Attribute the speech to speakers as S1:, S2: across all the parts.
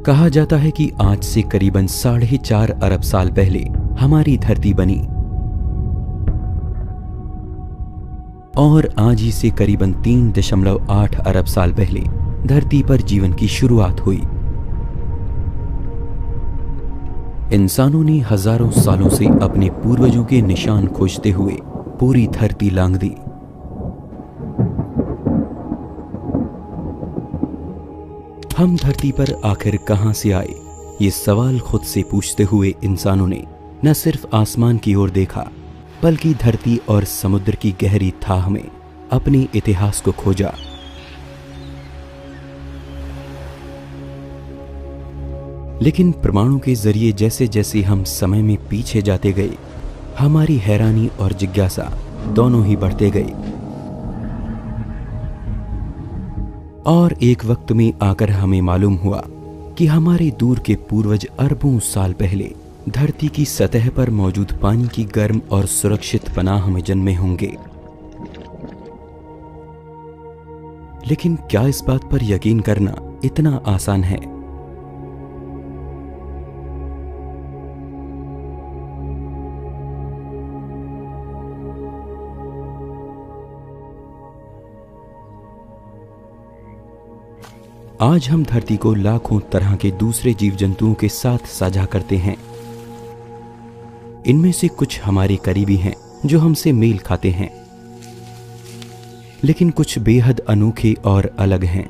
S1: कहा जाता है कि आज से करीबन 4.5 अरब साल पहले हमारी धरती बनी और आज ही से करीबन 3.8 अरब साल पहले धरती पर जीवन की शुरुआत हुई। इंसानों ने हजारों सालों से अपने पूर्वजों के निशान खोजते हुए पूरी धरती लांघ दी। हम धरती पर आखिर कहां से आए, ये सवाल खुद से पूछते हुए इंसानों ने न सिर्फ आसमान की ओर देखा बल्कि धरती और समुद्र की गहरी थाह में अपने इतिहास को खोजा। लेकिन प्रमाणों के जरिए जैसे जैसे हम समय में पीछे जाते गए, हमारी हैरानी और जिज्ञासा दोनों ही बढ़ते गए और एक वक्त में आकर हमें मालूम हुआ कि हमारे दूर के पूर्वज अरबों साल पहले धरती की सतह पर मौजूद पानी की गर्म और सुरक्षित पनाह में जन्मे होंगे। लेकिन क्या इस बात पर यकीन करना इतना आसान है? आज हम धरती को लाखों तरह के दूसरे जीव जंतुओं के साथ साझा करते हैं। इनमें से कुछ हमारे करीबी हैं जो हमसे मेल खाते हैं, लेकिन कुछ बेहद अनोखे और अलग हैं,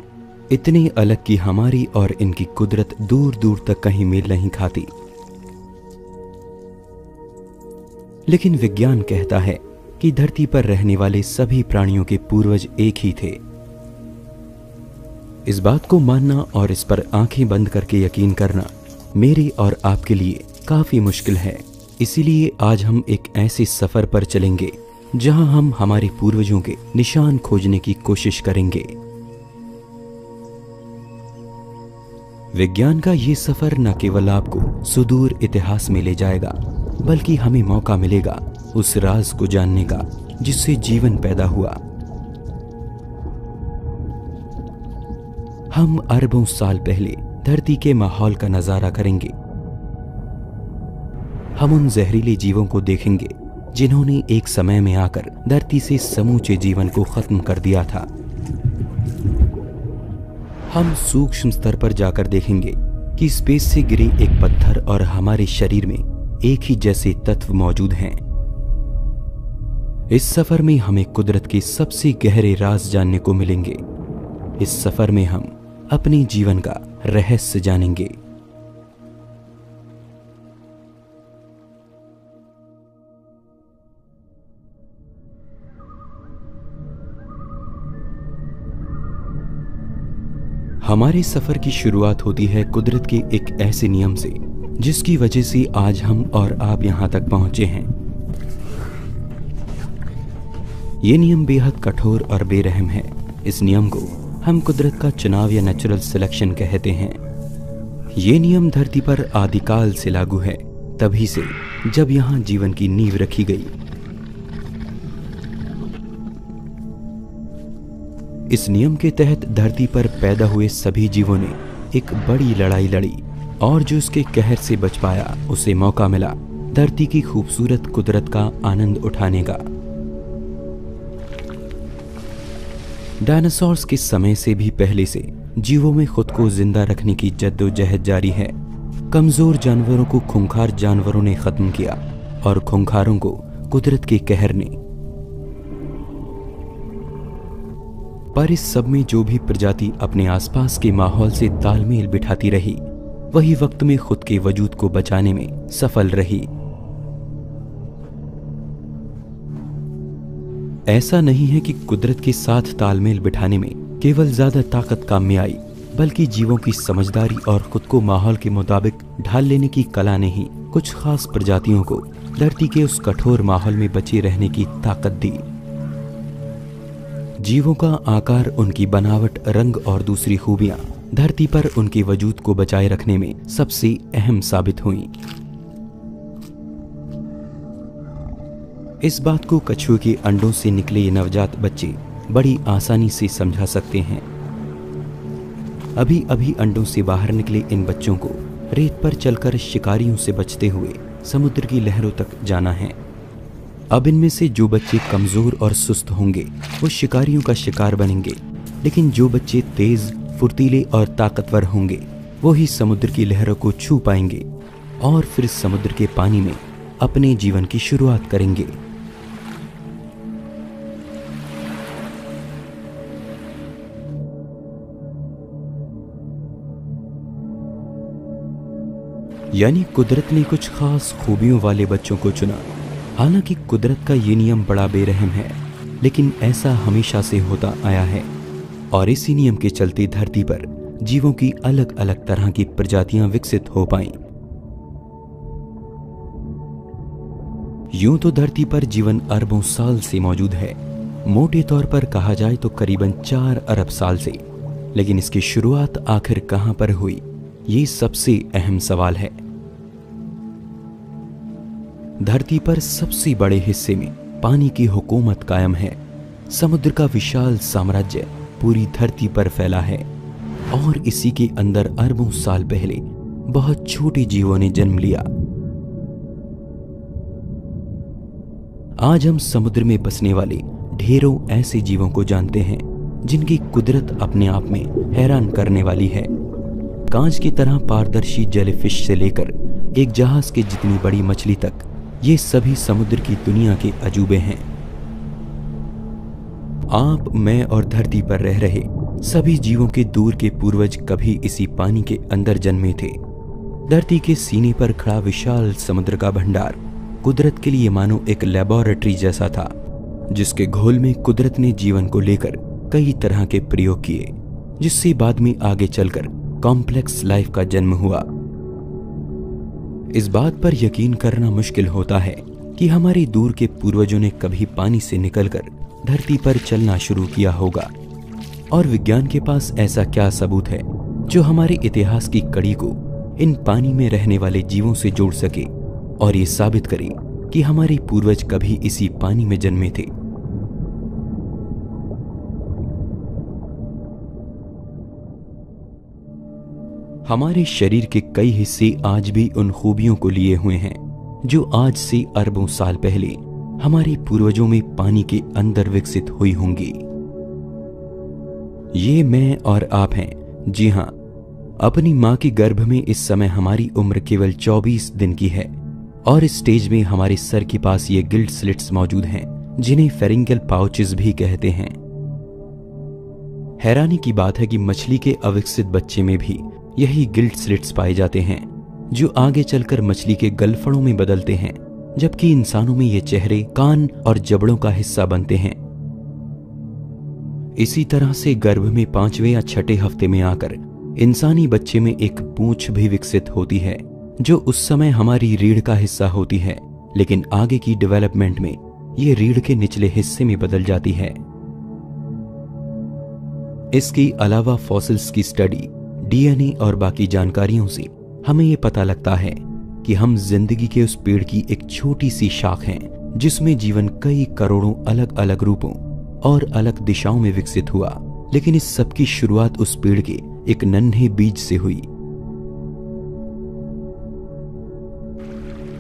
S1: इतने अलग कि हमारी और इनकी कुदरत दूर दूर तक कहीं मेल नहीं खाती। लेकिन विज्ञान कहता है कि धरती पर रहने वाले सभी प्राणियों के पूर्वज एक ही थे। इस बात को मानना और इस पर आंखें बंद करके यकीन करना मेरे और आपके लिए काफी मुश्किल है। इसीलिए आज हम एक ऐसे सफर पर चलेंगे जहां हम हमारे पूर्वजों के निशान खोजने की कोशिश करेंगे। विज्ञान का ये सफर न केवल आपको सुदूर इतिहास में ले जाएगा, बल्कि हमें मौका मिलेगा उस राज को जानने का जिससे जीवन पैदा हुआ। हम अरबों साल पहले धरती के माहौल का नजारा करेंगे। हम उन जहरीले जीवों को देखेंगे जिन्होंने एक समय में आकर धरती से समूचे जीवन को खत्म कर दिया था। हम सूक्ष्म स्तर पर जाकर देखेंगे कि स्पेस से गिरे एक पत्थर और हमारे शरीर में एक ही जैसे तत्व मौजूद हैं। इस सफर में हमें कुदरत के सबसे गहरे राज जानने को मिलेंगे। इस सफर में हम अपने जीवन का रहस्य जानेंगे। हमारे सफर की शुरुआत होती है कुदरत के एक ऐसे नियम से जिसकी वजह से आज हम और आप यहां तक पहुंचे हैं। यह नियम बेहद कठोर और बेरहम है। इस नियम को हम कुदरत का चुनाव या नेचुरल सिलेक्शन कहते हैं। ये नियम धरती पर आदिकाल से लागू है, तभी से जब यहां जीवन की नींव रखी गई। इस नियम के तहत धरती पर पैदा हुए सभी जीवों ने एक बड़ी लड़ाई लड़ी और जो उसके कहर से बच पाया उसे मौका मिला धरती की खूबसूरत कुदरत का आनंद उठाने का। डायनासोर्स के समय से भी पहले से जीवों में खुद को जिंदा रखने की जद्दोजहद जारी है। कमजोर जानवरों को खूंखार जानवरों ने खत्म किया और खूंखारों को कुदरत के कहर ने। पर इस सब में जो भी प्रजाति अपने आसपास के माहौल से तालमेल बिठाती रही, वही वक्त में खुद के वजूद को बचाने में सफल रही। ऐसा नहीं है कि कुदरत के साथ तालमेल बिठाने में केवल ज्यादा ताकत काम में आई, बल्कि जीवों की समझदारी और खुद को माहौल के मुताबिक ढाल लेने की कला ने ही कुछ खास प्रजातियों को धरती के उस कठोर माहौल में बचे रहने की ताकत दी। जीवों का आकार, उनकी बनावट, रंग और दूसरी खूबियां धरती पर उनके वजूद को बचाए रखने में सबसे अहम साबित हुई। इस बात को कछुए के अंडों से निकले ये नवजात बच्चे बड़ी आसानी से समझा सकते हैं। अभी अभी अंडों से बाहर निकले इन बच्चों को रेत पर चलकर शिकारियों से बचते हुए समुद्र की लहरों तक जाना है। अब इनमें से जो बच्चे कमजोर और सुस्त होंगे वो शिकारियों का शिकार बनेंगे, लेकिन जो बच्चे तेज, फुर्तीले और ताकतवर होंगे वो ही समुद्र की लहरों को छू पाएंगे और फिर समुद्र के पानी में अपने जीवन की शुरुआत करेंगे। यानी कुदरत ने कुछ खास खूबियों वाले बच्चों को चुना। हालांकि कुदरत का ये नियम बड़ा बेरहम है, लेकिन ऐसा हमेशा से होता आया है और इसी नियम के चलते धरती पर जीवों की अलग अलग तरह की प्रजातियां विकसित हो पाईं। यूं तो धरती पर जीवन अरबों साल से मौजूद है, मोटे तौर पर कहा जाए तो करीबन 4 अरब साल से। लेकिन इसकी शुरुआत आखिर कहां पर हुई, ये सबसे अहम सवाल है। धरती पर सबसे बड़े हिस्से में पानी की हुकूमत कायम है। समुद्र का विशाल साम्राज्य पूरी धरती पर फैला है और इसी के अंदर अरबों साल पहले बहुत छोटे जीवों ने जन्म लिया। आज हम समुद्र में बसने वाले ढेरों ऐसे जीवों को जानते हैं जिनकी कुदरत अपने आप में हैरान करने वाली है। कांच की तरह पारदर्शी जेलीफिश से लेकर एक जहाज के जितनी बड़ी मछली तक, ये सभी समुद्र की दुनिया के अजूबे हैं। आप, मैं और धरती पर रह रहे सभी जीवों के दूर के पूर्वज कभी इसी पानी के अंदर जन्मे थे। धरती के सीने पर खड़ा विशाल समुद्र का भंडार कुदरत के लिए मानो एक लेबोरेटरी जैसा था, जिसके घोल में कुदरत ने जीवन को लेकर कई तरह के प्रयोग किए, जिससे बाद में आगे चलकर कॉम्प्लेक्स लाइफ का जन्म हुआ। इस बात पर यकीन करना मुश्किल होता है कि हमारे दूर के पूर्वजों ने कभी पानी से निकलकर धरती पर चलना शुरू किया होगा, और विज्ञान के पास ऐसा क्या सबूत है जो हमारे इतिहास की कड़ी को इन पानी में रहने वाले जीवों से जोड़ सके और ये साबित करे कि हमारे पूर्वज कभी इसी पानी में जन्मे थे। हमारे शरीर के कई हिस्से आज भी उन खूबियों को लिए हुए हैं जो आज से अरबों साल पहले हमारे पूर्वजों में पानी के अंदर विकसित हुई होंगी। ये मैं और आप हैं। जी हां, अपनी मां के गर्भ में इस समय हमारी उम्र केवल 24 दिन की है और इस स्टेज में हमारे सर के पास ये गिल्ड स्लिट्स मौजूद हैं, जिन्हें फेरिंगल पाउचेस भी कहते हैं। हैरानी की बात है कि मछली के अविकसित बच्चे में भी यही गिल्ड स्लिट्स पाए जाते हैं, जो आगे चलकर मछली के गलफड़ों में बदलते हैं, जबकि इंसानों में ये चेहरे, कान और जबड़ों का हिस्सा बनते हैं। इसी तरह से गर्भ में 5वें या 6ठे हफ्ते में आकर इंसानी बच्चे में एक पूंछ भी विकसित होती है, जो उस समय हमारी रीढ़ का हिस्सा होती है, लेकिन आगे की डेवलपमेंट में ये रीढ़ के निचले हिस्से में बदल जाती है। इसके अलावा फॉसिल्स की स्टडी, डीएनए और बाकी जानकारियों से हमें ये पता लगता है कि हम जिंदगी के उस पेड़ की एक छोटी सी शाख हैं, जिसमें जीवन कई करोड़ों अलग अलग रूपों और अलग दिशाओं में विकसित हुआ, लेकिन इस सब की शुरुआत उस पेड़ के एक नन्हे बीज से हुई।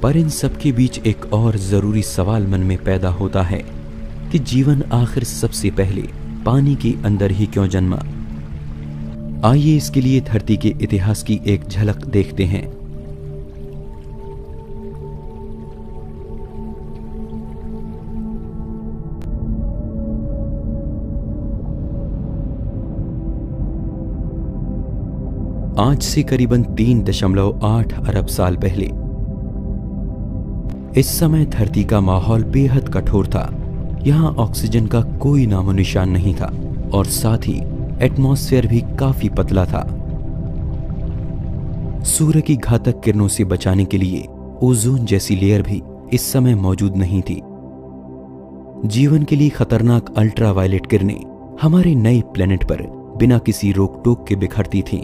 S1: पर इन सब के बीच एक और जरूरी सवाल मन में पैदा होता है कि जीवन आखिर सबसे पहले पानी के अंदर ही क्यों जन्मा। आइए इसके लिए धरती के इतिहास की एक झलक देखते हैं। आज से करीबन 3.8 अरब साल पहले इस समय धरती का माहौल बेहद कठोर था। यहां ऑक्सीजन का कोई नामो निशान नहीं था और साथ ही एटमॉस्फेयर भी काफी पतला था। सूर्य की घातक किरणों से बचाने के लिए ओजोन जैसी लेयर भी इस समय मौजूद नहीं थी। जीवन के लिए खतरनाक अल्ट्रावायलेट किरणें हमारे नए प्लेनेट पर बिना किसी रोक टोक के बिखरती थीं।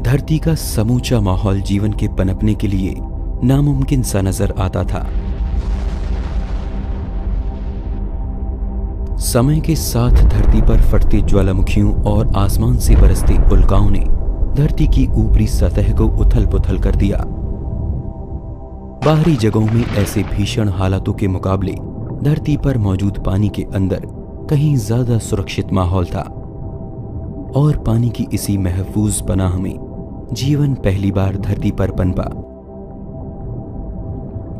S1: धरती का समूचा माहौल जीवन के पनपने के लिए नामुमकिन सा नजर आता था। समय के साथ धरती पर फटते ज्वालामुखियों और आसमान से बरसते उल्काओं ने धरती की ऊपरी सतह को उथल पुथल कर दिया। बाहरी जगहों में ऐसे भीषण हालातों के मुकाबले धरती पर मौजूद पानी के अंदर कहीं ज्यादा सुरक्षित माहौल था और पानी की इसी महफूज पनाह में जीवन पहली बार धरती पर पनपा।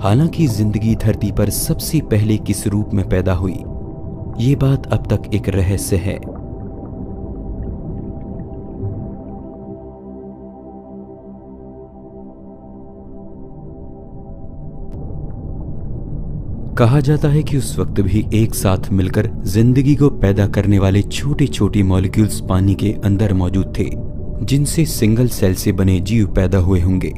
S1: हालांकि जिंदगी धरती पर सबसे पहले किस रूप में पैदा हुई, ये बात अब तक एक रहस्य है। कहा जाता है कि उस वक्त भी एक साथ मिलकर जिंदगी को पैदा करने वाले छोटे छोटे मॉलिक्यूल्स पानी के अंदर मौजूद थे, जिनसे सिंगल सेल से बने जीव पैदा हुए होंगे।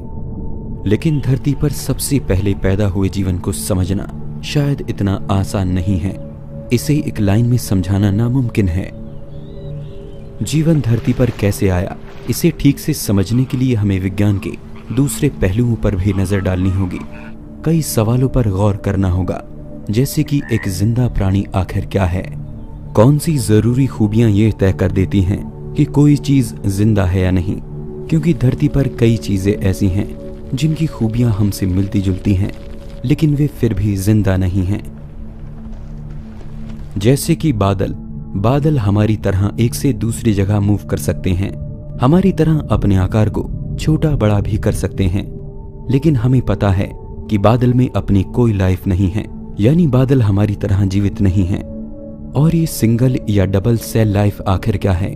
S1: लेकिन धरती पर सबसे पहले पैदा हुए जीवन को समझना शायद इतना आसान नहीं है। इसे एक लाइन में समझाना नामुमकिन है। जीवन धरती पर कैसे आया, इसे ठीक से समझने के लिए हमें विज्ञान के दूसरे पहलुओं पर भी नजर डालनी होगी। कई सवालों पर गौर करना होगा, जैसे कि एक जिंदा प्राणी आखिर क्या है, कौन सी जरूरी खूबियां ये तय कर देती हैं कि कोई चीज जिंदा है या नहीं। क्योंकि धरती पर कई चीजें ऐसी हैं जिनकी खूबियां हमसे मिलती जुलती हैं, लेकिन वे फिर भी जिंदा नहीं हैं। जैसे कि बादल हमारी तरह एक से दूसरी जगह मूव कर सकते हैं, हमारी तरह अपने आकार को छोटा बड़ा भी कर सकते हैं, लेकिन हमें पता है कि बादल में अपनी कोई लाइफ नहीं है, यानी बादल हमारी तरह जीवित नहीं हैं। और ये सिंगल या डबल सेल लाइफ आखिर क्या है,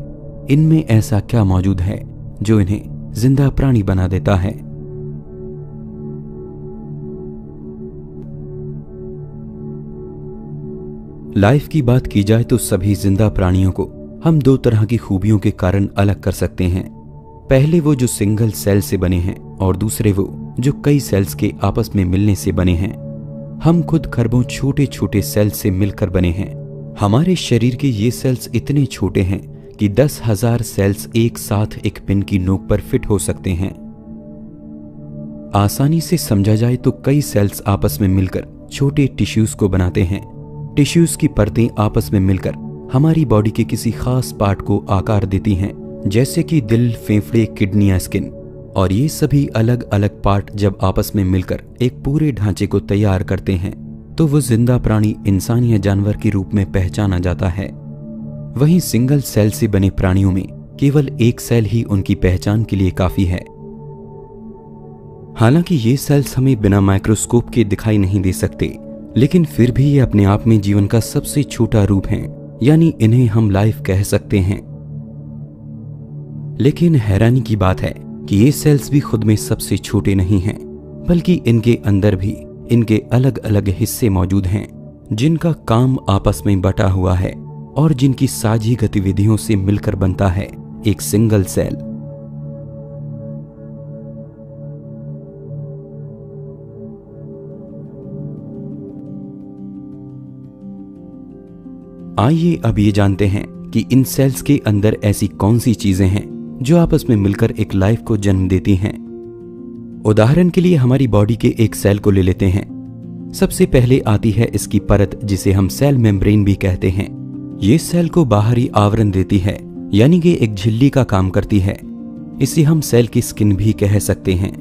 S1: इनमें ऐसा क्या मौजूद है जो इन्हें जिंदा प्राणी बना देता है। लाइफ की बात की जाए तो सभी जिंदा प्राणियों को हम दो तरह की खूबियों के कारण अलग कर सकते हैं। पहले वो जो सिंगल सेल से बने हैं और दूसरे वो जो कई सेल्स के आपस में मिलने से बने हैं। हम खुद खरबों छोटे छोटे सेल्स से मिलकर बने हैं। हमारे शरीर के ये सेल्स इतने छोटे हैं कि 10,000 सेल्स एक साथ एक पिन की नोक पर फिट हो सकते हैं। आसानी से समझा जाए तो कई सेल्स आपस में मिलकर छोटे टिश्यूज को बनाते हैं। टिश्यूज की परतें आपस में मिलकर हमारी बॉडी के किसी खास पार्ट को आकार देती हैं, जैसे कि दिल, फेफड़े, किडनी या स्किन। और ये सभी अलग अलग पार्ट जब आपस में मिलकर एक पूरे ढांचे को तैयार करते हैं तो वो जिंदा प्राणी, इंसान या जानवर के रूप में पहचाना जाता है। वहीं सिंगल सेल से बने प्राणियों में केवल एक सेल ही उनकी पहचान के लिए काफी है। हालांकि ये सेल्स हमें बिना माइक्रोस्कोप के दिखाई नहीं दे सकते, लेकिन फिर भी ये अपने आप में जीवन का सबसे छोटा रूप है, यानी इन्हें हम लाइफ कह सकते हैं। लेकिन हैरानी की बात है कि ये सेल्स भी खुद में सबसे छोटे नहीं हैं, बल्कि इनके अंदर भी इनके अलग अलग हिस्से मौजूद हैं, जिनका काम आपस में बटा हुआ है और जिनकी साझी गतिविधियों से मिलकर बनता है एक सिंगल सेल। आइए अब ये जानते हैं कि इन सेल्स के अंदर ऐसी कौन सी चीजें हैं जो आपस में मिलकर एक लाइफ को जन्म देती हैं। उदाहरण के लिए हमारी बॉडी के एक सेल को ले लेते हैं। सबसे पहले आती है इसकी परत, जिसे हम सेल मेम्ब्रेन भी कहते हैं। ये सेल को बाहरी आवरण देती है, यानी कि एक झिल्ली का काम करती है। इसे हम सेल की स्किन भी कह सकते हैं।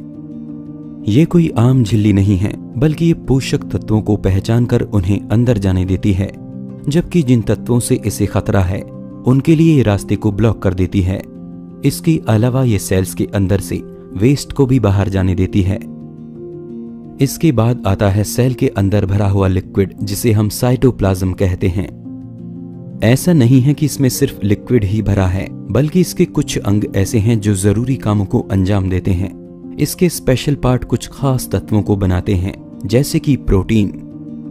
S1: ये कोई आम झिल्ली नहीं है, बल्कि ये पोषक तत्वों को पहचान कर उन्हें अंदर जाने देती है, जबकि जिन तत्वों से इसे खतरा है उनके लिए ये रास्ते को ब्लॉक कर देती है। इसके अलावा ये सेल्स के अंदर से वेस्ट को भी बाहर जाने देती है। इसके बाद आता है सेल के अंदर भरा हुआ लिक्विड, जिसे हम साइटोप्लाज्म कहते हैं। ऐसा नहीं है कि इसमें सिर्फ लिक्विड ही भरा है, बल्कि इसके कुछ अंग ऐसे हैं जो जरूरी कामों को अंजाम देते हैं। इसके स्पेशल पार्ट कुछ खास तत्वों को बनाते हैं, जैसे कि प्रोटीन,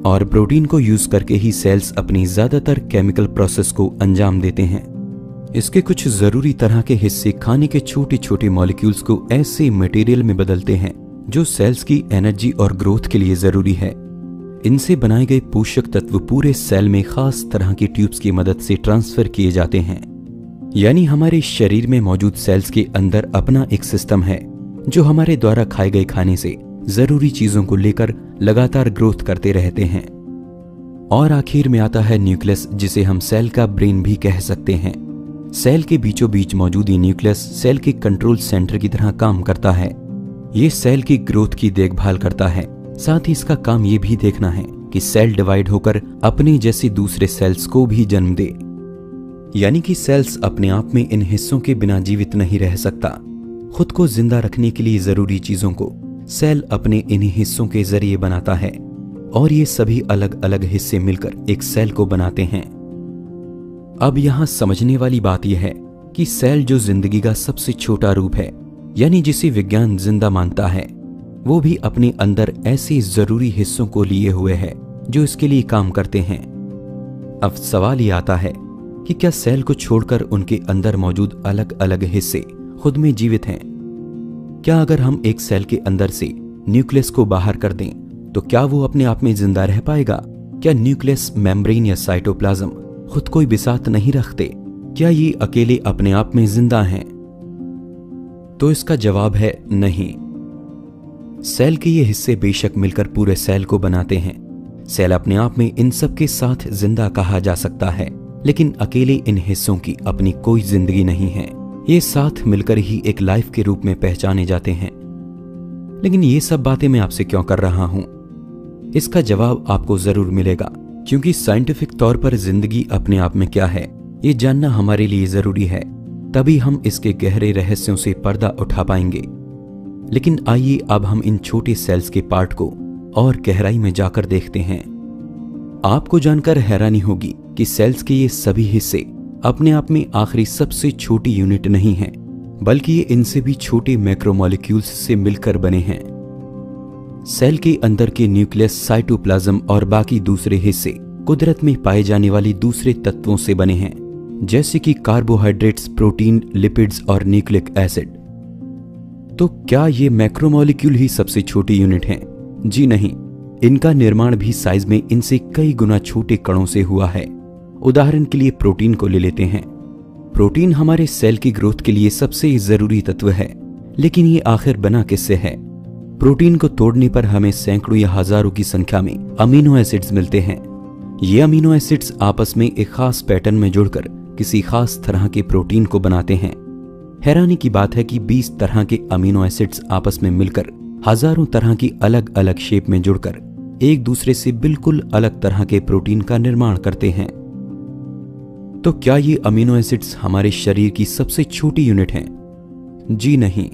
S1: और प्रोटीन को यूज करके ही सेल्स अपनी ज्यादातर केमिकल प्रोसेस को अंजाम देते हैं। इसके कुछ जरूरी तरह के हिस्से खाने के छोटे छोटे मॉलिक्यूल्स को ऐसे मटेरियल में बदलते हैं जो सेल्स की एनर्जी और ग्रोथ के लिए जरूरी है। इनसे बनाए गए पोषक तत्व पूरे सेल में खास तरह की ट्यूब्स की मदद से ट्रांसफर किए जाते हैं। यानी हमारे शरीर में मौजूद सेल्स के अंदर अपना एक सिस्टम है जो हमारे द्वारा खाए गए खाने से जरूरी चीजों को लेकर लगातार ग्रोथ करते रहते हैं। और आखिर में आता है न्यूक्लियस, जिसे हम सेल का ब्रेन भी कह सकते हैं। सेल के बीचों बीच मौजूद ये न्यूक्लियस सेल के कंट्रोल सेंटर की तरह काम करता है। ये सेल की ग्रोथ की देखभाल करता है। साथ ही इसका काम ये भी देखना है कि सेल डिवाइड होकर अपने जैसे दूसरे सेल्स को भी जन्म दे। यानी कि सेल्स अपने आप में इन हिस्सों के बिना जीवित नहीं रह सकता। खुद को जिंदा रखने के लिए जरूरी चीजों को सेल अपने इन्हीं हिस्सों के जरिए बनाता है और ये सभी अलग अलग हिस्से मिलकर एक सेल को बनाते हैं। अब यहां समझने वाली बात यह है कि सेल जो जिंदगी का सबसे छोटा रूप है, यानी जिसे विज्ञान जिंदा मानता है, वो भी अपने अंदर ऐसे जरूरी हिस्सों को लिए हुए है जो इसके लिए काम करते हैं। अब सवाल ये आता है कि क्या सेल को छोड़कर उनके अंदर मौजूद अलग अलग हिस्से खुद में जीवित हैं? क्या अगर हम एक सेल के अंदर से न्यूक्लियस को बाहर कर दें तो क्या वो अपने आप में जिंदा रह पाएगा? क्या न्यूक्लियस, मेम्ब्रेन या साइटोप्लाज्म खुद कोई बिसात नहीं रखते? क्या ये अकेले अपने आप में जिंदा हैं? तो इसका जवाब है नहीं। सेल के ये हिस्से बेशक मिलकर पूरे सेल को बनाते हैं। सेल अपने आप में इन सब के साथ जिंदा कहा जा सकता है, लेकिन अकेले इन हिस्सों की अपनी कोई जिंदगी नहीं है। ये साथ मिलकर ही एक लाइफ के रूप में पहचाने जाते हैं। लेकिन ये सब बातें मैं आपसे क्यों कर रहा हूं? इसका जवाब आपको जरूर मिलेगा, क्योंकि साइंटिफिक तौर पर जिंदगी अपने आप में क्या है ये जानना हमारे लिए जरूरी है। तभी हम इसके गहरे रहस्यों से पर्दा उठा पाएंगे। लेकिन आइए अब हम इन छोटे सेल्स के पार्ट को और गहराई में जाकर देखते हैं। आपको जानकर हैरानी होगी कि सेल्स के ये सभी हिस्से अपने आप में आखिरी सबसे छोटी यूनिट नहीं हैं, बल्कि ये इनसे भी छोटे मैक्रोमोलिक्यूल्स से मिलकर बने हैं। सेल के अंदर के न्यूक्लियस, साइटोप्लाज्म और बाकी दूसरे हिस्से कुदरत में पाए जाने वाले दूसरे तत्वों से बने हैं, जैसे कि कार्बोहाइड्रेट्स, प्रोटीन, लिपिड्स और न्यूक्लिक एसिड। तो क्या ये मैक्रोमोलिक्यूल ही सबसे छोटी यूनिट हैं? जी नहीं, इनका निर्माण भी साइज में इनसे कई गुना छोटे कणों से हुआ है। उदाहरण के लिए प्रोटीन को ले लेते हैं। प्रोटीन हमारे सेल की ग्रोथ के लिए सबसे जरूरी तत्व है, लेकिन ये आखिर बना किससे है? प्रोटीन को तोड़ने पर हमें सैकड़ों या हजारों की संख्या में अमीनो एसिड्स मिलते हैं। ये अमीनो एसिड्स आपस में एक खास पैटर्न में जुड़कर किसी खास तरह के प्रोटीन को बनाते हैं। हैरानी की बात है कि 20 तरह के अमीनो एसिड्स आपस में मिलकर हजारों तरह की अलग अलग शेप में जुड़कर एक दूसरे से बिल्कुल अलग तरह के प्रोटीन का निर्माण करते हैं। तो क्या ये अमीनो एसिड्स हमारे शरीर की सबसे छोटी यूनिट हैं? जी नहीं।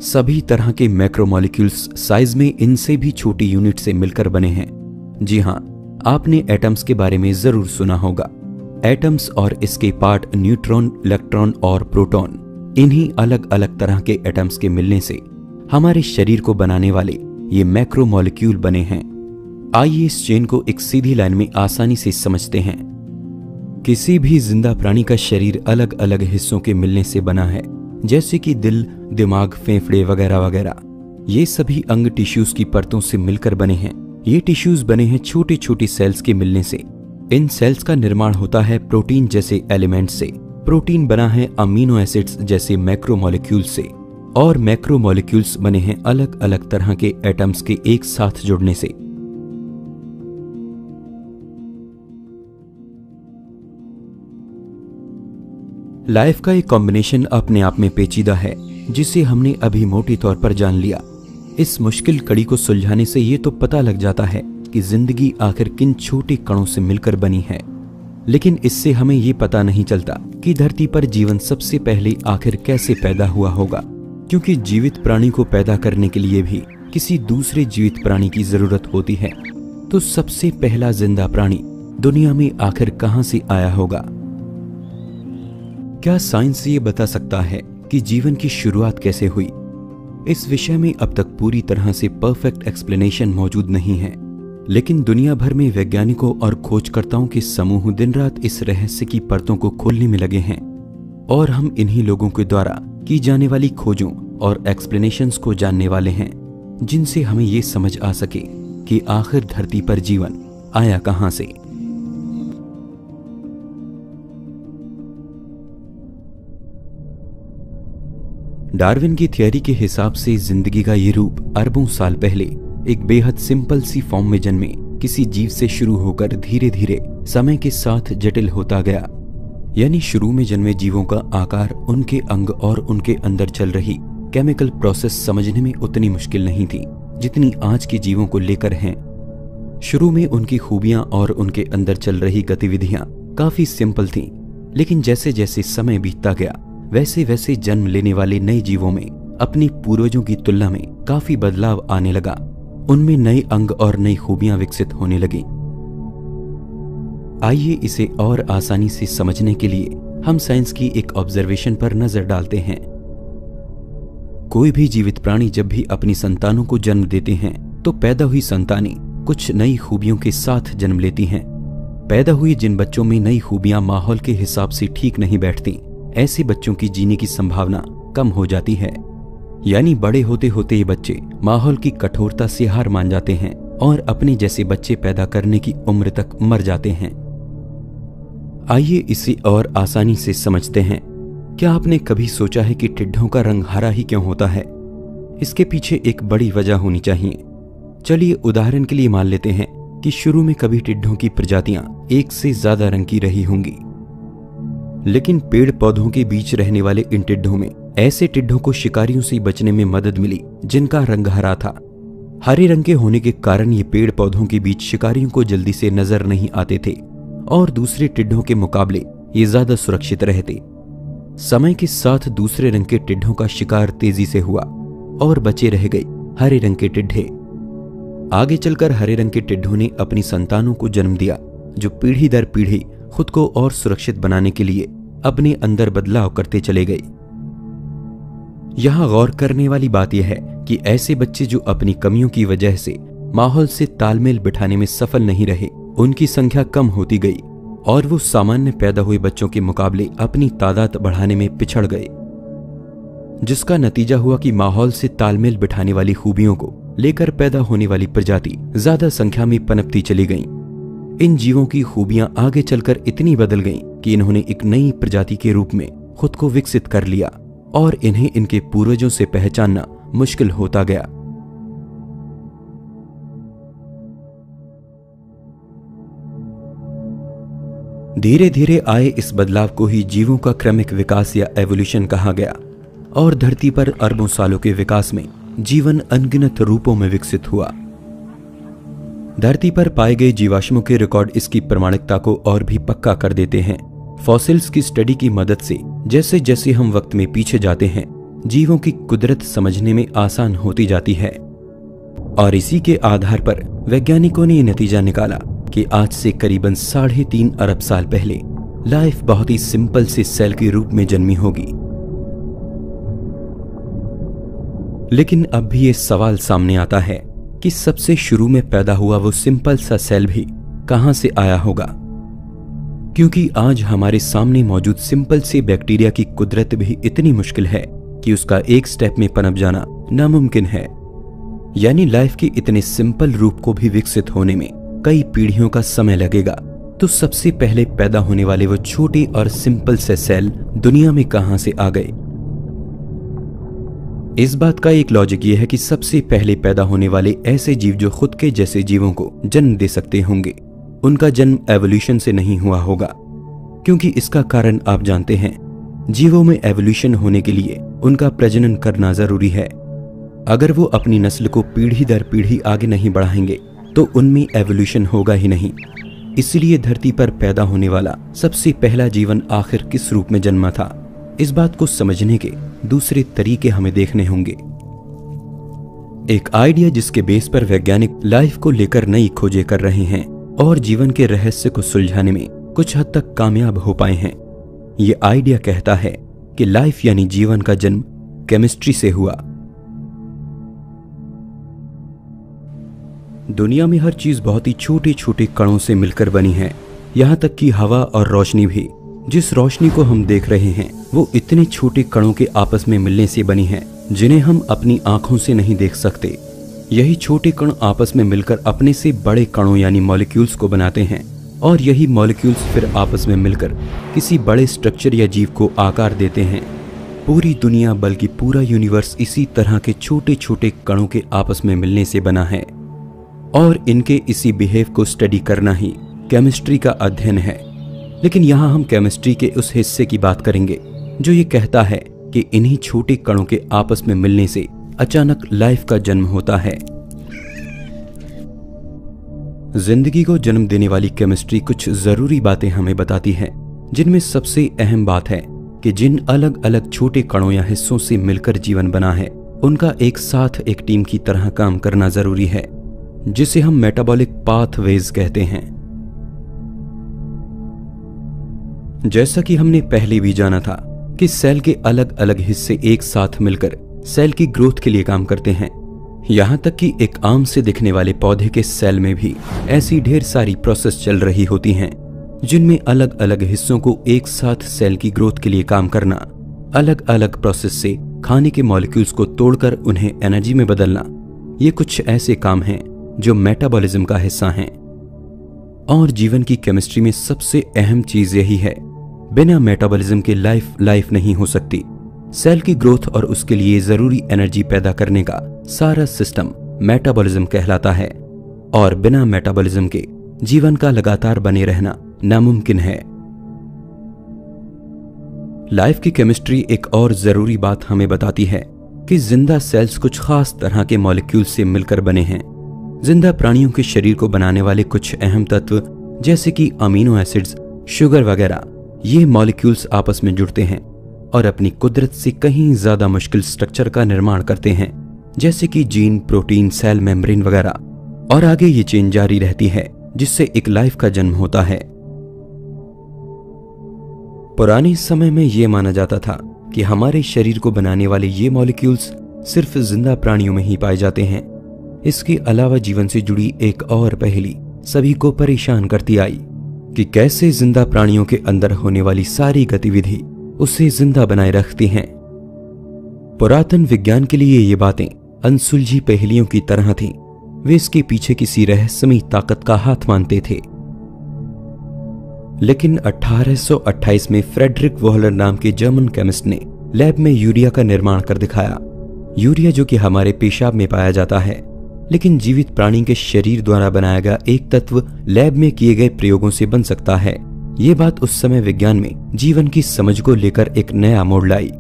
S1: सभी तरह के मैक्रोमोलिक्यूल्स साइज में इनसे भी छोटी यूनिट से मिलकर बने हैं। जी हां, आपने एटम्स के बारे में जरूर सुना होगा। एटम्स और इसके पार्ट न्यूट्रॉन, इलेक्ट्रॉन और प्रोटॉन, इन्हीं अलग अलग तरह के एटम्स के मिलने से हमारे शरीर को बनाने वाले ये मैक्रोमोलिक्यूल बने हैं। आइए इस चेन को एक सीधी लाइन में आसानी से समझते हैं। किसी भी जिंदा प्राणी का शरीर अलग अलग हिस्सों के मिलने से बना है, जैसे कि दिल, दिमाग, फेफड़े वगैरह वगैरह। ये सभी अंग टिश्यूज की परतों से मिलकर बने हैं। ये टिश्यूज बने हैं छोटे छोटे सेल्स के मिलने से। इन सेल्स का निर्माण होता है प्रोटीन जैसे एलिमेंट्स से। प्रोटीन बना है अमीनो एसिड्स जैसे मैक्रोमोलिक्यूल्स से, और मैक्रोमोलिक्यूल्स बने हैं अलग अलग तरह के एटम्स के एक साथ जुड़ने से। लाइफ का एक कॉम्बिनेशन अपने आप में पेचीदा है, जिसे हमने अभी मोटे तौर पर जान लिया। इस मुश्किल कड़ी को सुलझाने से ये तो पता लग जाता है कि जिंदगी आखिर किन छोटे कणों से मिलकर बनी है। लेकिन इससे हमें ये पता नहीं चलता कि धरती पर जीवन सबसे पहले आखिर कैसे पैदा हुआ होगा, क्योंकि जीवित प्राणी को पैदा करने के लिए भी किसी दूसरे जीवित प्राणी की जरूरत होती है। तो सबसे पहला जिंदा प्राणी दुनिया में आखिर कहां से आया होगा? क्या साइंस ये बता सकता है कि जीवन की शुरुआत कैसे हुई? इस विषय में अब तक पूरी तरह से परफेक्ट एक्सप्लेनेशन मौजूद नहीं है, लेकिन दुनिया भर में वैज्ञानिकों और खोजकर्ताओं के समूह दिन रात इस रहस्य की परतों को खोलने में लगे हैं, और हम इन्हीं लोगों के द्वारा की जाने वाली खोजों और एक्सप्लेनेशंस को जानने वाले हैं, जिनसे हमें ये समझ आ सके कि आखिर धरती पर जीवन आया कहां से। डार्विन की थियरी के हिसाब से जिंदगी का ये रूप अरबों साल पहले एक बेहद सिंपल सी फॉर्म में जन्मे किसी जीव से शुरू होकर धीरे धीरे समय के साथ जटिल होता गया। यानी शुरू में जन्मे जीवों का आकार, उनके अंग और उनके अंदर चल रही केमिकल प्रोसेस समझने में उतनी मुश्किल नहीं थी जितनी आज के जीवों को लेकर हैं। शुरू में उनकी खूबियां और उनके अंदर चल रही गतिविधियां काफी सिंपल थीं, लेकिन जैसे जैसे समय बीतता गया वैसे वैसे जन्म लेने वाले नए जीवों में अपनी पूर्वजों की तुलना में काफी बदलाव आने लगा। उनमें नए अंग और नई खूबियां विकसित होने लगी। आइए इसे और आसानी से समझने के लिए हम साइंस की एक ऑब्जर्वेशन पर नजर डालते हैं। कोई भी जीवित प्राणी जब भी अपनी संतानों को जन्म देते हैं तो पैदा हुई संतानें कुछ नई खूबियों के साथ जन्म लेती हैं। पैदा हुई जिन बच्चों में नई खूबियां माहौल के हिसाब से ठीक नहीं बैठती, ऐसे बच्चों की जीने की संभावना कम हो जाती है। यानी बड़े होते होते ये बच्चे माहौल की कठोरता से हार मान जाते हैं और अपने जैसे बच्चे पैदा करने की उम्र तक मर जाते हैं। आइए इसे और आसानी से समझते हैं। क्या आपने कभी सोचा है कि टिड्ढों का रंग हरा ही क्यों होता है? इसके पीछे एक बड़ी वजह होनी चाहिए। चलिए उदाहरण के लिए मान लेते हैं कि शुरू में कभी टिड्ढों की प्रजातियां एक से ज्यादा रंग की रही होंगी, लेकिन पेड़ पौधों के बीच रहने वाले इन टिड्ढों में ऐसे टिड्ढों को शिकारियों से बचने में मदद मिली जिनका रंग हरा था। हरे रंग के होने के कारण ये पेड़ पौधों के बीच शिकारियों को जल्दी से नजर नहीं आते थे और दूसरे टिड्ढों के मुकाबले ये ज्यादा सुरक्षित रहते। समय के साथ दूसरे रंग के टिड्ढों का शिकार तेजी से हुआ और बचे रह गए हरे रंग के टिड्ढे। आगे चलकर हरे रंग के टिड्ढों ने अपनी संतानों को जन्म दिया, जो पीढ़ी दर पीढ़ी खुद को और सुरक्षित बनाने के लिए अपने अंदर बदलाव करते चले गए। यहां गौर करने वाली बात यह है कि ऐसे बच्चे जो अपनी कमियों की वजह से माहौल से तालमेल बिठाने में सफल नहीं रहे, उनकी संख्या कम होती गई और वो सामान्य पैदा हुए बच्चों के मुकाबले अपनी तादाद बढ़ाने में पिछड़ गए, जिसका नतीजा हुआ कि माहौल से तालमेल बिठाने वाली खूबियों को लेकर पैदा होने वाली प्रजाति ज्यादा संख्या में पनपती चली गईं। इन जीवों की खूबियां आगे चलकर इतनी बदल गईं कि इन्होंने एक नई प्रजाति के रूप में खुद को विकसित कर लिया और इन्हें इनके पूर्वजों से पहचानना मुश्किल होता गया। धीरे धीरे आए इस बदलाव को ही जीवों का क्रमिक विकास या एवोल्यूशन कहा गया और धरती पर अरबों सालों के विकास में जीवन अनगिनत रूपों में विकसित हुआ। धरती पर पाए गए जीवाश्मों के रिकॉर्ड इसकी प्रामाणिकता को और भी पक्का कर देते हैं। फॉसिल्स की स्टडी की मदद से जैसे जैसे हम वक्त में पीछे जाते हैं, जीवों की कुदरत समझने में आसान होती जाती है और इसी के आधार पर वैज्ञानिकों ने यह नतीजा निकाला कि आज से करीबन 3.5 अरब साल पहले लाइफ बहुत ही सिंपल से सेल के रूप में जन्मी होगी। लेकिन अब भी ये सवाल सामने आता है कि सबसे शुरू में पैदा हुआ वो सिंपल सा सेल भी कहां से आया होगा, क्योंकि आज हमारे सामने मौजूद सिंपल से बैक्टीरिया की कुदरत भी इतनी मुश्किल है कि उसका एक स्टेप में पनप जाना नामुमकिन है। यानी लाइफ के इतने सिंपल रूप को भी विकसित होने में कई पीढ़ियों का समय लगेगा। तो सबसे पहले पैदा होने वाले वो छोटे और सिंपल से सेल दुनिया में कहां से आ गए? इस बात का एक लॉजिक ये है कि सबसे पहले पैदा होने वाले ऐसे जीव जो खुद के जैसे जीवों को जन्म दे सकते होंगे, उनका जन्म एवोल्यूशन से नहीं हुआ होगा, क्योंकि इसका कारण आप जानते हैं, जीवों में एवोल्यूशन होने के लिए उनका प्रजनन करना जरूरी है। अगर वो अपनी नस्ल को पीढ़ी दर पीढ़ी आगे नहीं बढ़ाएंगे तो उनमें एवोल्यूशन होगा ही नहीं। इसलिए धरती पर पैदा होने वाला सबसे पहला जीवन आखिर किस रूप में जन्मा था, इस बात को समझने के दूसरे तरीके हमें देखने होंगे। एक आइडिया जिसके बेस पर वैज्ञानिक लाइफ को लेकर नई खोजें कर रहे हैं और जीवन के रहस्य को सुलझाने में कुछ हद तक कामयाब हो पाए हैं। ये आइडिया कहता है कि लाइफ यानी जीवन का जन्म केमिस्ट्री से हुआ। दुनिया में हर चीज बहुत ही छोटे छोटे कणों से मिलकर बनी है, यहाँ तक कि हवा और रोशनी भी। जिस रोशनी को हम देख रहे हैं वो इतने छोटे कणों के आपस में मिलने से बनी है जिन्हें हम अपनी आंखों से नहीं देख सकते। यही छोटे कण आपस में मिलकर अपने से बड़े कणों यानी मॉलिक्यूल्स को बनाते हैं और यही मॉलिक्यूल्स फिर आपस में मिलकर किसी बड़े स्ट्रक्चर या जीव को आकार देते हैं। पूरी दुनिया बल्कि पूरा यूनिवर्स इसी तरह के छोटे छोटे कणों के आपस में मिलने से बना है। और इनके इसी बिहेव को स्टडी करना ही केमिस्ट्री का अध्ययन है। लेकिन यहाँ हम केमिस्ट्री के उस हिस्से की बात करेंगे जो ये कहता है कि इन्हीं छोटे कणों के आपस में मिलने से अचानक लाइफ का जन्म होता है। जिंदगी को जन्म देने वाली केमिस्ट्री कुछ जरूरी बातें हमें बताती है, जिनमें सबसे अहम बात है कि जिन अलग अलग छोटे कणों या हिस्सों से मिलकर जीवन बना है, उनका एक साथ एक टीम की तरह काम करना जरूरी है, जिसे हम मेटाबॉलिक पाथवेज कहते हैं। जैसा कि हमने पहले भी जाना था कि सेल के अलग अलग हिस्से एक साथ मिलकर सेल की ग्रोथ के लिए काम करते हैं। यहां तक कि एक आम से दिखने वाले पौधे के सेल में भी ऐसी ढेर सारी प्रोसेस चल रही होती हैं, जिनमें अलग अलग हिस्सों को एक साथ सेल की ग्रोथ के लिए काम करना, अलग अलग प्रोसेस से खाने के मॉलिक्यूल्स को तोड़कर उन्हें एनर्जी में बदलना, ये कुछ ऐसे काम हैं जो मेटाबॉलिज्म का हिस्सा हैं। और जीवन की केमिस्ट्री में सबसे अहम चीज यही है, बिना मेटाबॉलिज्म के लाइफ नहीं हो सकती। सेल की ग्रोथ और उसके लिए जरूरी एनर्जी पैदा करने का सारा सिस्टम मेटाबॉलिज्म कहलाता है, और बिना मेटाबॉलिज्म के जीवन का लगातार बने रहना नामुमकिन है। लाइफ की केमिस्ट्री एक और जरूरी बात हमें बताती है कि जिंदा सेल्स कुछ खास तरह के मॉलिक्यूल से मिलकर बने हैं। जिंदा प्राणियों के शरीर को बनाने वाले कुछ अहम तत्व जैसे कि अमीनो एसिड्स, शुगर वगैरह, ये मॉलिक्यूल्स आपस में जुड़ते हैं और अपनी कुदरत से कहीं ज्यादा मुश्किल स्ट्रक्चर का निर्माण करते हैं, जैसे कि जीन, प्रोटीन, सेल मेम्ब्रेन वगैरह। और आगे ये चेन जारी रहती है, जिससे एक लाइफ का जन्म होता है। पुराने समय में यह माना जाता था कि हमारे शरीर को बनाने वाले ये मॉलिक्यूल्स सिर्फ जिंदा प्राणियों में ही पाए जाते हैं। इसके अलावा जीवन से जुड़ी एक और पहेली सभी को परेशान करती आई कि कैसे जिंदा प्राणियों के अंदर होने वाली सारी गतिविधि उसे जिंदा बनाए रखती हैं। पुरातन विज्ञान के लिए ये बातें अनसुलझी पहेलियों की तरह थीं। वे इसके पीछे किसी रहस्यमयी ताकत का हाथ मानते थे। लेकिन 1828 में फ्रेडरिक वॉहलर नाम के जर्मन केमिस्ट ने लैब में यूरिया का निर्माण कर दिखाया। यूरिया जो कि हमारे पेशाब में पाया जाता है, लेकिन जीवित प्राणी के शरीर द्वारा बनाया गया एक तत्व लैब में किए गए प्रयोगों से बन सकता है। ये बात उस समय विज्ञान में जीवन की समझ को लेकर एक नया मोड़ लाई।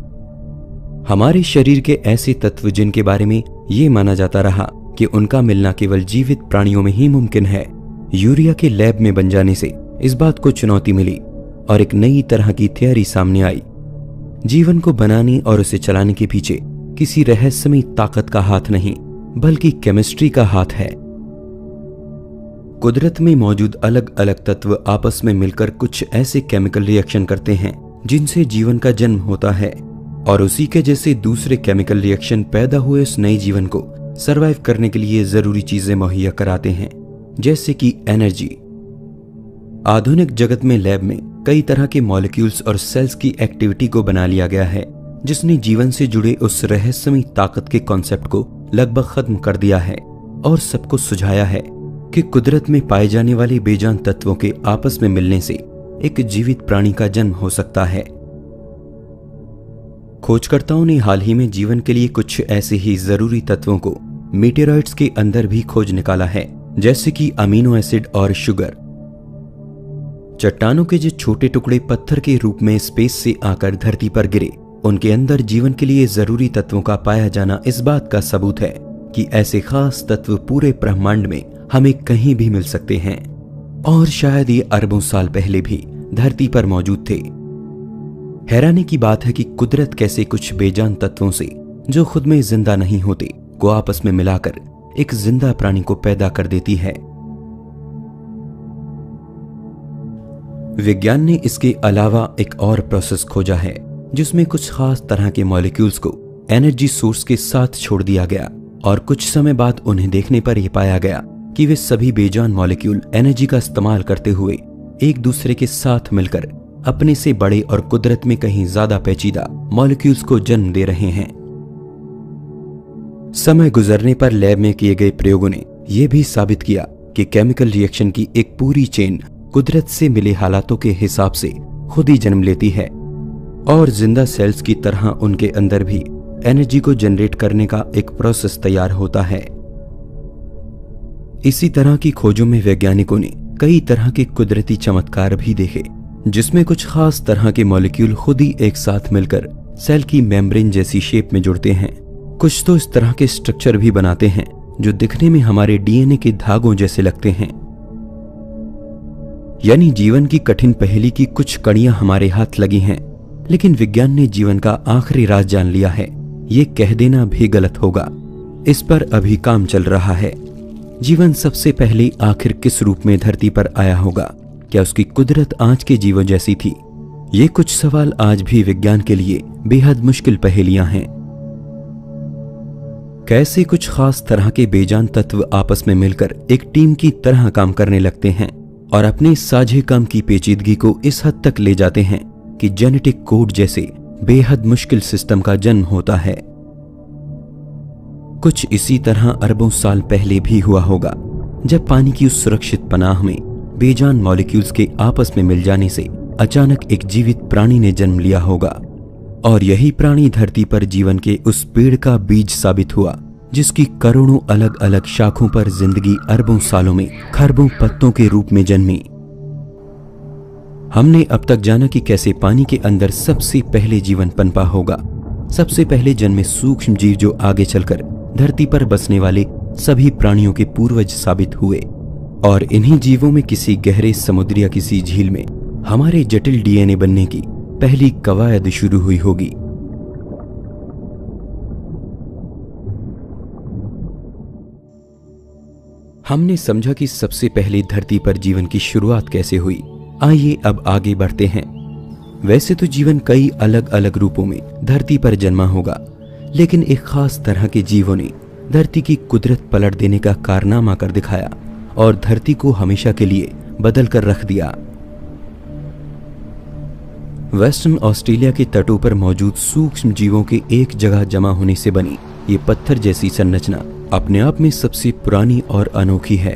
S1: हमारे शरीर के ऐसे तत्व जिनके बारे में ये माना जाता रहा कि उनका मिलना केवल जीवित प्राणियों में ही मुमकिन है, यूरिया के लैब में बन जाने से इस बात को चुनौती मिली और एक नई तरह की थ्योरी सामने आई। जीवन को बनाने और उसे चलाने के पीछे किसी रहस्यमयी ताकत का हाथ नहीं, बल्कि केमिस्ट्री का हाथ है। कुदरत में मौजूद अलग अलग तत्व आपस में मिलकर कुछ ऐसे केमिकल रिएक्शन करते हैं जिनसे जीवन का जन्म होता है, और उसी के जैसे दूसरे केमिकल रिएक्शन पैदा हुए उस नए जीवन को सरवाइव करने के लिए जरूरी चीजें मुहैया कराते हैं, जैसे कि एनर्जी। आधुनिक जगत में लैब में कई तरह के मॉलिक्यूल्स और सेल्स की एक्टिविटी को बना लिया गया है, जिसने जीवन से जुड़े उस रहस्यमयी ताकत के कॉन्सेप्ट को लगभग खत्म कर दिया है और सबको सुझाया है कि कुदरत में पाए जाने वाले बेजान तत्वों के आपस में मिलने से एक जीवित प्राणी का जन्म हो सकता है। खोजकर्ताओं ने हाल ही में जीवन के लिए कुछ ऐसे ही जरूरी तत्वों को मीटेरॉइड्स के अंदर भी खोज निकाला है, जैसे कि अमीनो एसिड और शुगर। चट्टानों के जो छोटे टुकड़े पत्थर के रूप में स्पेस से आकर धरती पर गिरे, उनके अंदर जीवन के लिए जरूरी तत्वों का पाया जाना इस बात का सबूत है कि ऐसे खास तत्व पूरे ब्रह्मांड में हमें कहीं भी मिल सकते हैं, और शायद ये अरबों साल पहले भी धरती पर मौजूद थे। हैरानी की बात है कि कुदरत कैसे कुछ बेजान तत्वों से जो खुद में जिंदा नहीं होते को आपस में मिलाकर एक जिंदा प्राणी को पैदा कर देती है। विज्ञान ने इसके अलावा एक और प्रोसेस खोजा है जिसमें कुछ खास तरह के मॉलिक्यूल्स को एनर्जी सोर्स के साथ छोड़ दिया गया, और कुछ समय बाद उन्हें देखने पर यह पाया गया कि वे सभी बेजान मॉलिक्यूल एनर्जी का इस्तेमाल करते हुए एक दूसरे के साथ मिलकर अपने से बड़े और कुदरत में कहीं ज्यादा पेचीदा मॉलिक्यूल्स को जन्म दे रहे हैं। समय गुजरने पर लैब में किए गए प्रयोगों ने यह भी साबित किया कि केमिकल रिएक्शन की एक पूरी चेन कुदरत से मिले हालातों के हिसाब से खुद ही जन्म लेती है, और जिंदा सेल्स की तरह उनके अंदर भी एनर्जी को जनरेट करने का एक प्रोसेस तैयार होता है। इसी तरह की खोजों में वैज्ञानिकों ने कई तरह के कुदरती चमत्कार भी देखे, जिसमें कुछ खास तरह के मॉलिक्यूल खुद ही एक साथ मिलकर सेल की मेम्ब्रेन जैसी शेप में जुड़ते हैं। कुछ तो इस तरह के स्ट्रक्चर भी बनाते हैं जो दिखने में हमारे डीएनए के धागों जैसे लगते हैं। यानी जीवन की कठिन पहेली की कुछ कड़ियां हमारे हाथ लगी हैं, लेकिन विज्ञान ने जीवन का आखिरी राज जान लिया है, ये कह देना भी गलत होगा। इस पर अभी काम चल रहा है। जीवन सबसे पहले आखिर किस रूप में धरती पर आया होगा? क्या उसकी कुदरत आज के जीवन जैसी थी? ये कुछ सवाल आज भी विज्ञान के लिए बेहद मुश्किल पहेलियां हैं। कैसे कुछ खास तरह के बेजान तत्व आपस में मिलकर एक टीम की तरह काम करने लगते हैं और अपने साझे काम की पेचीदगी को इस हद तक ले जाते हैं कि जेनेटिक कोड जैसे बेहद मुश्किल सिस्टम का जन्म होता है। कुछ इसी तरह अरबों साल पहले भी हुआ होगा, जब पानी की उस सुरक्षित पनाह में बेजान मॉलिक्यूल्स के आपस में मिल जाने से अचानक एक जीवित प्राणी ने जन्म लिया होगा। और यही प्राणी धरती पर जीवन के उस पेड़ का बीज साबित हुआ, जिसकी करोड़ों अलग अलग शाखों पर जिंदगी अरबों सालों में खरबों पत्तों के रूप में जन्मी। हमने अब तक जाना कि कैसे पानी के अंदर सबसे पहले जीवन पनपा होगा। सबसे पहले जन्मे सूक्ष्म जीव जो आगे चलकर धरती पर बसने वाले सभी प्राणियों के पूर्वज साबित हुए। और इन्हीं जीवों में किसी गहरे समुद्र या किसी झील में हमारे जटिल डीएनए बनने की पहली कवायद शुरू हुई होगी। हमने समझा कि सबसे पहले धरती पर जीवन की शुरुआत कैसे हुई। आइए अब आगे बढ़ते हैं। वैसे तो जीवन कई अलग अलग रूपों में धरती पर जन्मा होगा, लेकिन एक खास तरह के जीवों ने धरती की कुदरत पलट देने का कारनामा कर दिखाया और धरती को हमेशा के लिए बदल कर रख दिया। वेस्टर्न ऑस्ट्रेलिया के तटों पर मौजूद सूक्ष्म जीवों के एक जगह जमा होने से बनी ये पत्थर जैसी संरचना अपने आप में सबसे पुरानी और अनोखी है।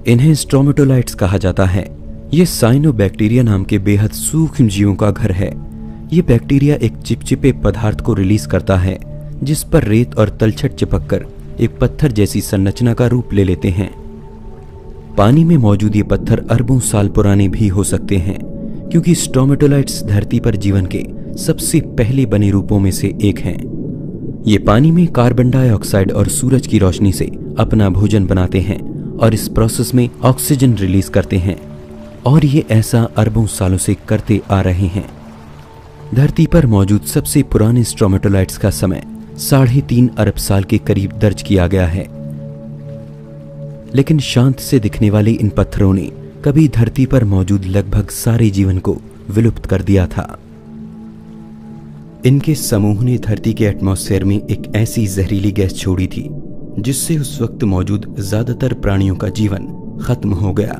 S1: इन्हें स्ट्रोमेटोलाइट्स कहा जाता है। ये साइनोबैक्टीरिया नाम के बेहद सूक्ष्म जीवों का घर है। ये बैक्टीरिया एक चिपचिपे पदार्थ को रिलीज करता है, जिस पर रेत और तलछट चिपककर एक पत्थर जैसी संरचना का रूप ले लेते हैं। पानी में मौजूद ये पत्थर अरबों साल पुराने भी हो सकते हैं, क्योंकि स्ट्रोमेटोलाइट्स धरती पर जीवन के सबसे पहले बने रूपों में से एक हैं। ये पानी में कार्बन डाइऑक्साइड और सूरज की रोशनी से अपना भोजन बनाते हैं और इस प्रोसेस में ऑक्सीजन रिलीज करते हैं, और ये ऐसा अरबों सालों से करते आ रहे हैं। धरती पर मौजूद सबसे पुराने स्ट्रोमेटोलाइट्स का समय 3.5 अरब साल के करीब दर्ज किया गया है। लेकिन शांत से दिखने वाले इन पत्थरों ने कभी धरती पर मौजूद लगभग सारे जीवन को विलुप्त कर दिया था। इनके समूह ने धरती के एटमॉस्फेयर में एक ऐसी जहरीली गैस छोड़ी थी, जिससे उस वक्त मौजूद ज्यादातर प्राणियों का जीवन खत्म हो गया,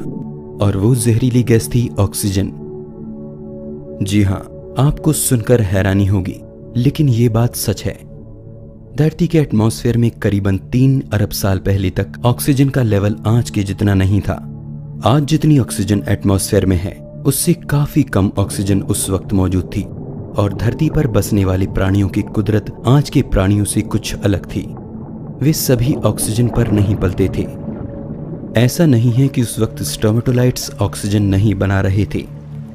S1: और वो जहरीली गैस थी ऑक्सीजन। जी हाँ, आपको सुनकर हैरानी होगी, लेकिन ये बात सच है। धरती के एटमॉस्फेयर में करीबन 3 अरब साल पहले तक ऑक्सीजन का लेवल आज के जितना नहीं था। आज जितनी ऑक्सीजन एटमॉस्फेयर में है, उससे काफी कम ऑक्सीजन उस वक्त मौजूद थी, और धरती पर बसने वाले प्राणियों की कुदरत आज के प्राणियों से कुछ अलग थी। वे सभी ऑक्सीजन पर नहीं पलते थे। ऐसा नहीं है कि उस वक्त स्ट्रोमेटोलाइट्स ऑक्सीजन नहीं बना रहे थे,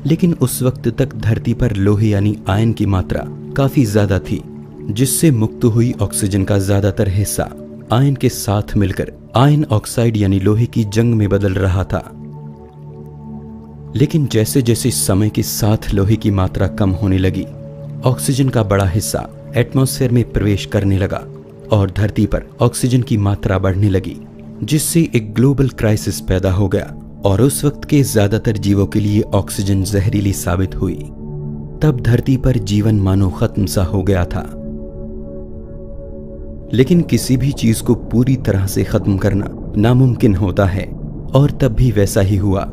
S1: लेकिन उस वक्त तक धरती पर लोहे यानी आयन की मात्रा काफी ज्यादा थी, जिससे मुक्त हुई ऑक्सीजन का ज्यादातर हिस्सा आयन के साथ मिलकर आयन ऑक्साइड यानी लोहे की जंग में बदल रहा था। लेकिन जैसे जैसे समय के साथ लोहे की मात्रा कम होने लगी, ऑक्सीजन का बड़ा हिस्सा एटमॉस्फेयर में प्रवेश करने लगा और धरती पर ऑक्सीजन की मात्रा बढ़ने लगी, जिससे एक ग्लोबल क्राइसिस पैदा हो गया और उस वक्त के ज्यादातर जीवों के लिए ऑक्सीजन जहरीली साबित हुई। तब धरती पर जीवन मानो खत्म सा हो गया था। लेकिन किसी भी चीज को पूरी तरह से खत्म करना नामुमकिन होता है, और तब भी वैसा ही हुआ।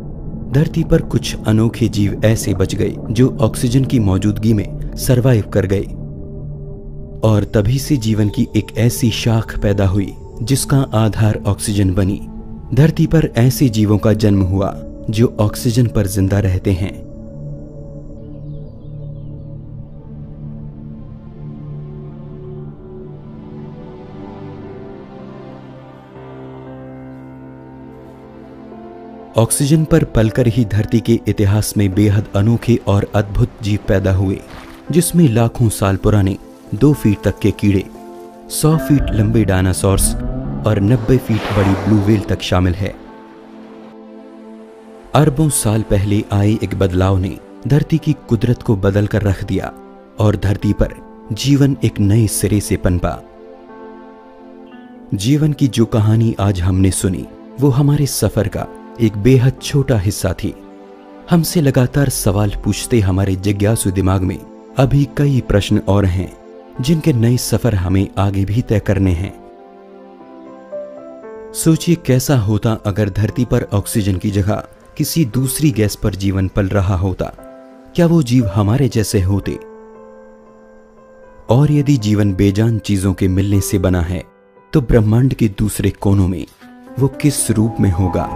S1: धरती पर कुछ अनोखे जीव ऐसे बच गए जो ऑक्सीजन की मौजूदगी में सरवाइव कर गए, और तभी से जीवन की एक ऐसी शाख पैदा हुई जिसका आधार ऑक्सीजन बनी। धरती पर ऐसे जीवों का जन्म हुआ जो ऑक्सीजन पर जिंदा रहते हैं। ऑक्सीजन पर पलकर ही धरती के इतिहास में बेहद अनोखे और अद्भुत जीव पैदा हुए, जिसमें लाखों साल पुराने 2 फीट तक के कीड़े, 100 फीट लंबे डायनासोर्स और 90 फीट बड़ी ब्लू व्हेल तक शामिल है। अरबों साल पहले आए एक बदलाव ने धरती की कुदरत को बदल कर रख दिया और धरती पर जीवन एक नए सिरे से पनपा। जीवन की जो कहानी आज हमने सुनी वो हमारे सफर का एक बेहद छोटा हिस्सा थी। हमसे लगातार सवाल पूछते हमारे जिज्ञासु दिमाग में अभी कई प्रश्न और हैं जिनके नए सफर हमें आगे भी तय करने हैं। सोचिए कैसा होता अगर धरती पर ऑक्सीजन की जगह किसी दूसरी गैस पर जीवन पल रहा होता। क्या वो जीव हमारे जैसे होते? और यदि जीवन बेजान चीजों के मिलने से बना है तो ब्रह्मांड के दूसरे कोनों में वो किस रूप में होगा?